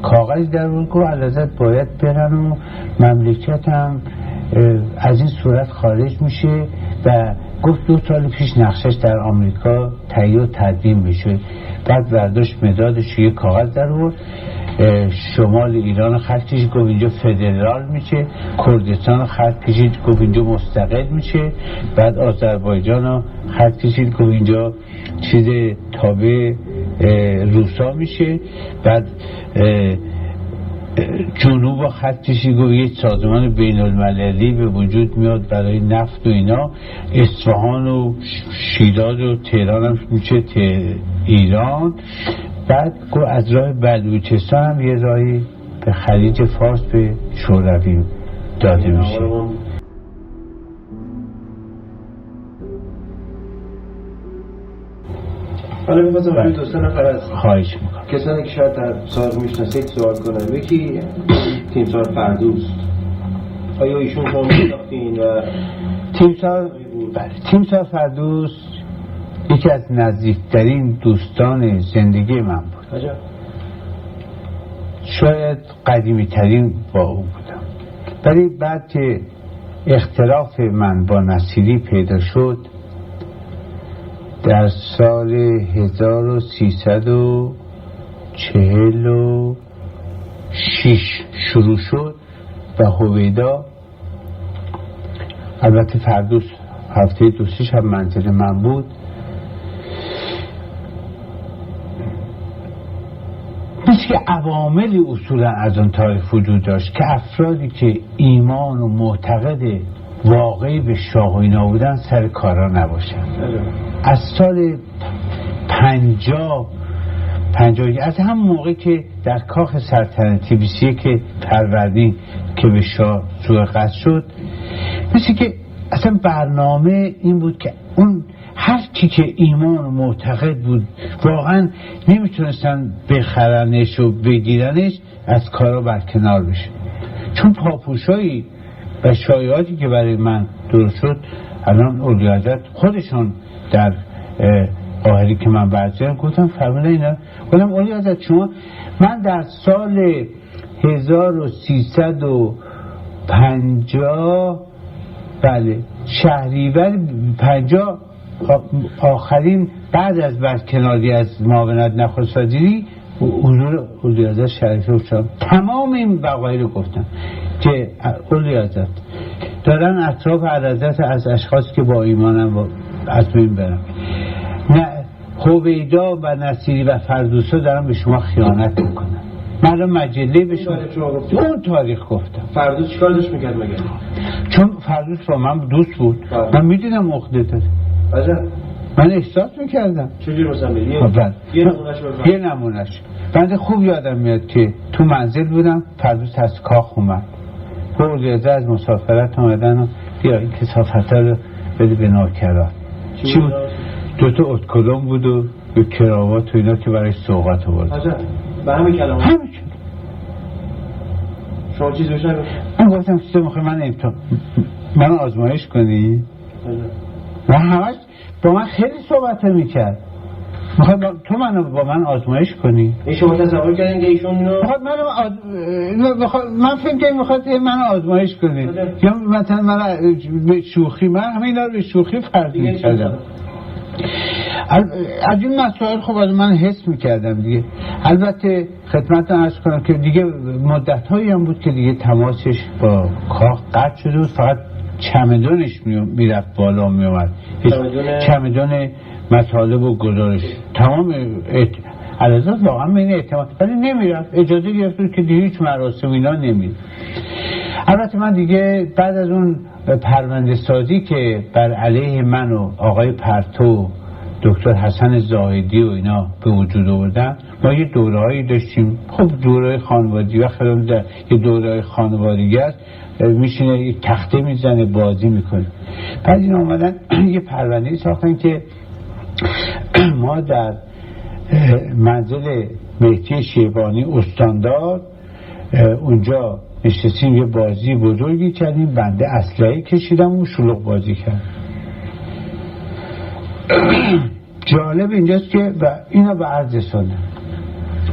کاغذ در بود گفت علازت باید برن و مملکتم از این صورت خارج میشه و گفت 2 سال پیش نقشش در آمریکا تهیه و تدوین بشه. بعد برداشت مدادش یه کاغذ در بود، شمال ایران خط کشید گفت اینجا فدرال میشه، کردستان خط کشید گفت اینجا مستقل میشه، بعد آذربایجان خط کشید گفت اینجا چیز تابع روسا میشه، بعد جنوب خط کشید گفت یک سازمان بین المللی به وجود میاد برای نفت و اینا، اصفهان و شیراز و تهران هم میشه ایران. بعد گفت از راه بلوچستان هم یه راهی به خلیج فارس به شوروی داده میشه. حالا می‌خواستم روی 2 نفر از خواهش میکنم کسانی که شاید در سابق میشناسید سوال کنم. یکی تیمسار فردوس، آیا ایشون شما می‌شناختین؟ و تیمسار فردوس یکی از نزدیکترین دوستان زندگی من بود. عجب. شاید قدیمی ترین با او بودم، ولی بعد که اختلاف من با نصیری پیدا شد در سال 1346 شروع شد و هویدا، البته فردوس هفته 2 هم منزل من بود، مثل که عواملی اصولا از اون تاریخ وجود داشت که افرادی که ایمان و معتقد واقعی به شاه و اینا بودن سر کارا نباشن. از سال 50 از همون موقع که در کاخ سلطنتی 21 که پروردین که به شاه سوء قصد شد، مثل که اصلا برنامه این بود که اون هر کی که ایمان و معتقد بود واقعا نمیتونستن بخرنش و بگیرنش از کارا برکنار بشه. چون پاپوشایی و شایعاتی که برای من درست شد، الان اولیا حضرت خودشون در قاهره که من برزیدم گفتم فرموده اینا، گفتم اولیا حضرت شما، من در سال 1350 بله شهریور 50 آخرین بعد از برکناری از معاونت نخست وزیری حضور اولیا حضرت شریفه شدم. تمام این وقایع رو گفتم که اولیا حضرت دارن اطراف عرضت از اشخاص که با ایمانم از بین برم، نه هویدا و نصیری و فردوسا دارن به شما خیانت میکنن. من مجله به شما اون تاریخ گفتم. فردوس چیکار داشت میکرد مگه؟ چون فردوس با من دوست بود، من میدیدم عقده داره. عجب. من احساس میکردم. چجوری مثلا یه نمونهش بنده خوب یادم میاد که تو منزل بودم، فردوس از کاخ اومد، اولیا از مسافرت اومدن و بیا این کثافت رو بده به نوکران. چی بود؟ 2 اتکلون بود و یه کراوات و اینا که برای سوغات آورد. عجب. به همین کلام. همین. شما چیزی بهش نگفت؟ من گفتم تو میخوای من آزمایش کنی؟ و همش با من خیلی صحبت میکرد. تو منو با من آزمایش کنی؟ این شما تصور کردین که ایشون من فکر کنم میخواد منو آزمایش کنی یا مثلا من به شوخی، من همه اینا رو به شوخی فرض میکردم. از این مسائل خب از من حس میکردم دیگه. البته خدمتتون عرض کنم که دیگه مدت هایی هم بود که دیگه تماسش با کاخ قطع شده بود، فقط چمدونش میرفت بالا میومد، چمدون مطالب و گزارش تمام علازات واقعا من اعتماد، ولی نمیرفت، اجازه گرفت که دیگه هیچ مراسم اینا نمیرفت. البته من دیگه بعد از اون پرونده سازی که بر علیه من و آقای پرتو دکتر حسن زاهدی و اینا به وجود آوردن، ما یه دوره‌ای داشتیم. خب دوره خانوادگی و خیلی در یه دوره خانوادگی است، میشینه یه تخته میزنه بازی میکنه. بعد این اومدن یه پرونده ساختن که ما در منزل مهدی شیبانی استاندار اونجا نشستیم، یه بازی بزرگی کردیم، بنده اسلحه کشیدم و شلوغ بازی کرد. جالب اینجاست که و اینا به عرض ساله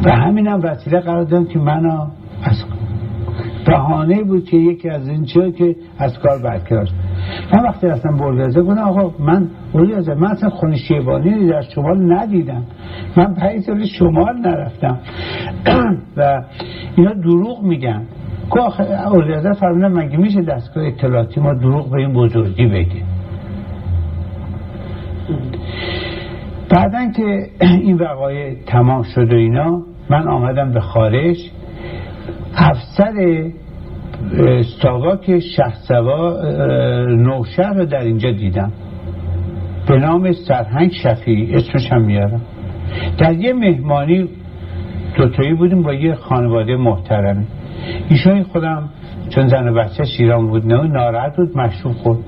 و همینم وسیله قرار دادم که منو از بهانه بود که یکی از این چیه که از کار برکنار. من وقتی رفتم بلگرزه گفتم آقا من بلگرزه من اصلا خونه شیبانی در شمال ندیدم، من 5 سال شمال نرفتم و اینا دروغ میگن. که آخه بلگرزه فرمودن مگه میشه دستگاه اطلاعاتی ما دروغ به این بزرگی بگه. بعدن که این وقایع تمام شد و اینا من آمدم به خارج. افسر ساواک شهسوار نوشهر رو در اینجا دیدم به نام سرهنگ شفیعی، اسمش هم میارم. در یه مهمانی دوتایی بودیم با یه خانواده محترمی. ایشون خودم چون زن و بچه ایران بود نه ناراحت بود مشروب خورد.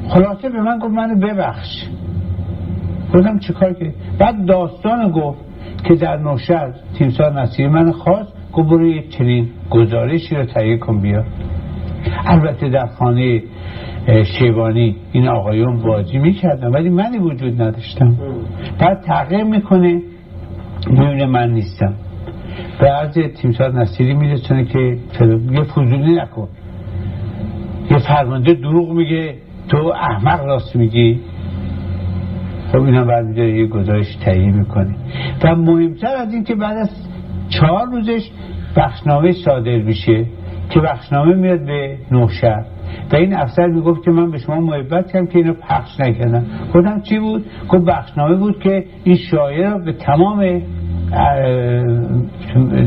خلاصه به من گفت منو ببخش. گفتم چیکار که؟ بعد داستان گفت که در نوشهر تیمسار نصیری من خواست گفت برو یک چنین گزارشی رو تهیه کن بیا. البته در خانه شیبانی این آقایون بازی میکردن ولی منی وجود نداشتم. بعد تغییر میکنه میبینه من نیستم. به عرض تیمسار نصیری میرسونه که یه فضولی نکن، یه فرمانده دروغ میگه تو احمق راست میگی. خب اینا بعد میداره یه گزارش تهیه میکنه و مهمتر از این که بعد از 4 روزش بخشنامه صادر میشه که بخشنامه میاد به نوشهر و این افسر میگفت که من به شما محبت کردم که اینو پخش نکردم. گفتم چی بود؟ گفت بخشنامه بود که این شایعه رو به تمام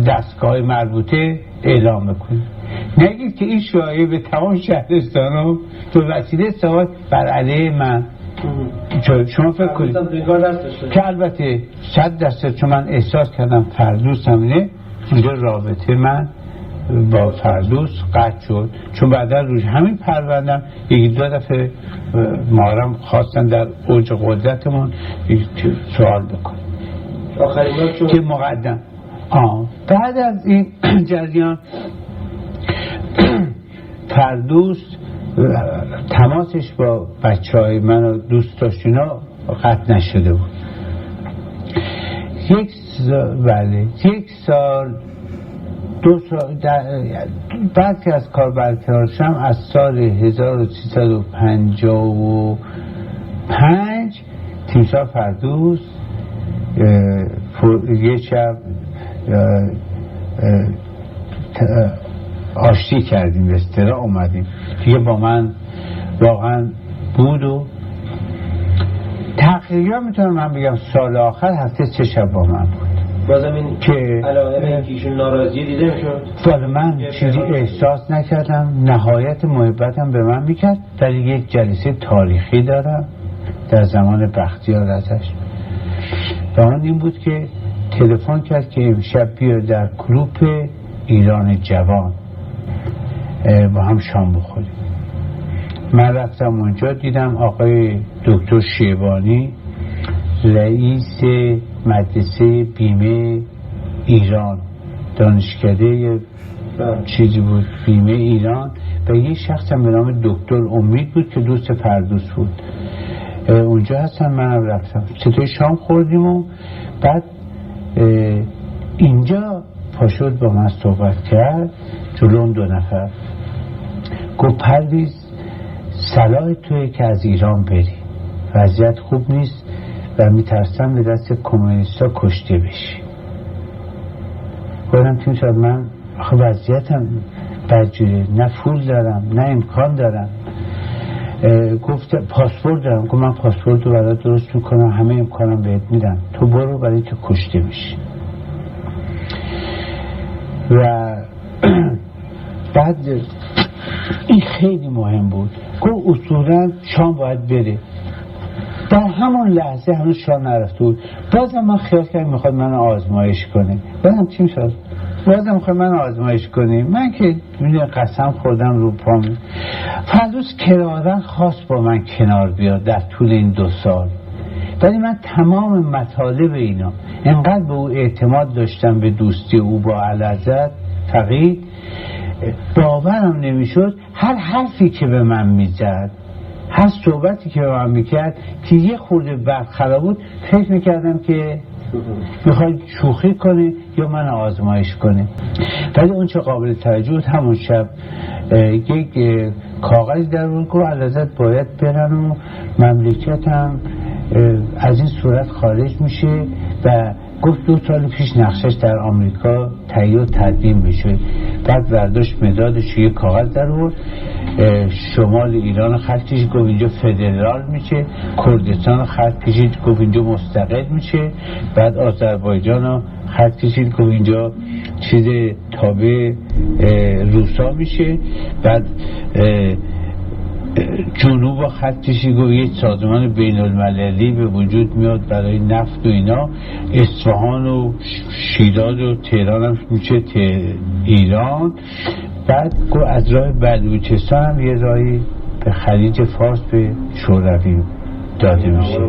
دستگاه مربوطه اعلام بکنید، نگید که این شایعه به تمام شهرستان رو به وسیله سواد بر علیه من. شما فکر کنید که البته 100% چون من احساس کردم فردوس همینه اونجا رابطه من با فردوس قطع شد. چون بعدا روش همین پروندم 1-2 دفعه مارم خواستن در اوج قدرتمون سوال بکنم آخرین بار که مقدم بعد از این جریان فردوس تماسش با بچه‌های من و دوست داشتینا قطع نشده بود. یک سال 2 سال بعد که از کار برکنار شدم از سال 1355 تیمسار فردوس یه شب آشتی کردیم به اصطلاح اومدیم دیگه با من واقعا بود و تقریبا میتونم من بگم سال آخر هفته 3 شب با من بود. بازم این که علاوه بر اینکه ایشون ناراضی دیده میشد ولی من چیزی احساس نکردم. نهایت محبتم به من میکرد. ولی یک جلسه تاریخی دارم در زمان بختیار ازش و اون این بود که تلفن کرد که امشب بیا در کلوپ ایران جوان با هم شام بخوریم. من رفتم اونجا دیدم آقای دکتر شیبانی رئیس مدرسه بیمه ایران، دانشکده چیزی بود بیمه ایران و یه شخص هم به نام دکتر امید بود که دوست فردوس بود. اونجا هستم منم رفتم چطور شام خوردیم و بعد اینجا پاشد با من صحبت کرد جلوم 2 نفر گفت پرویز صلاح توی که از ایران بری، وضعیت خوب نیست و میترسم به دست کمونیستا کشته بشی. گفتم تیمسار من آخه وضعیتم بدجوره، نه پول دارم نه امکان دارم. گفت پاسپورت دارم. گفت من پاسپورت رو برای درست میکنم همه امکانم بهت میدم تو برو برای که کشته بشی. و بعد این خیلی مهم بود. گفت اصولا شام باید بره. در همون لحظه هنوز شام نرفته بود. بازم من خیال کردم میخواد من آزمایش کنه. بازم چی میشد؟ بازم میخواد من آزمایش کنه. من که قسم خوردم رو پام. فردوس کرارن خواست با من کنار بیاد در طول این 2 سال. ولی من تمام مطالب اینا انقدر به او اعتماد داشتم به دوستی او با اعلیحضرت فقید باورم نمیشد. هر حرفی که به من میزد هر صحبتی که با من میکرد که یه خورده برخلاف بود فکر میکردم که میخواد شوخی کنه یا من آزمایش کنه. ولی اون چه قابل توجه بود همون شب یک کاغذ در اون که علازت باید برن و مملکتم از این صورت خارج میشه و گفت 2 سال پیش نقشش در آمریکا تهیه و تدوین بشه. بعد برداشت مدادش یه کاغذ در آورد، شمال ایران خط کشید گفت اینجا فدرال میشه، کردستان خط کشید گفت اینجا مستقل میشه، بعد آذربایجان خط کشید گفت اینجا چیز تابع روسا میشه، بعد جنوب و خط کشید گفت یک سازمان بین المللی به وجود میاد برای نفت و اینا، اصفهان و شیراز و تهران هم میشه ایران. بعد گفت از راه بلوچستان هم یه راهی به خلیج فارس به شوروی داده میشه.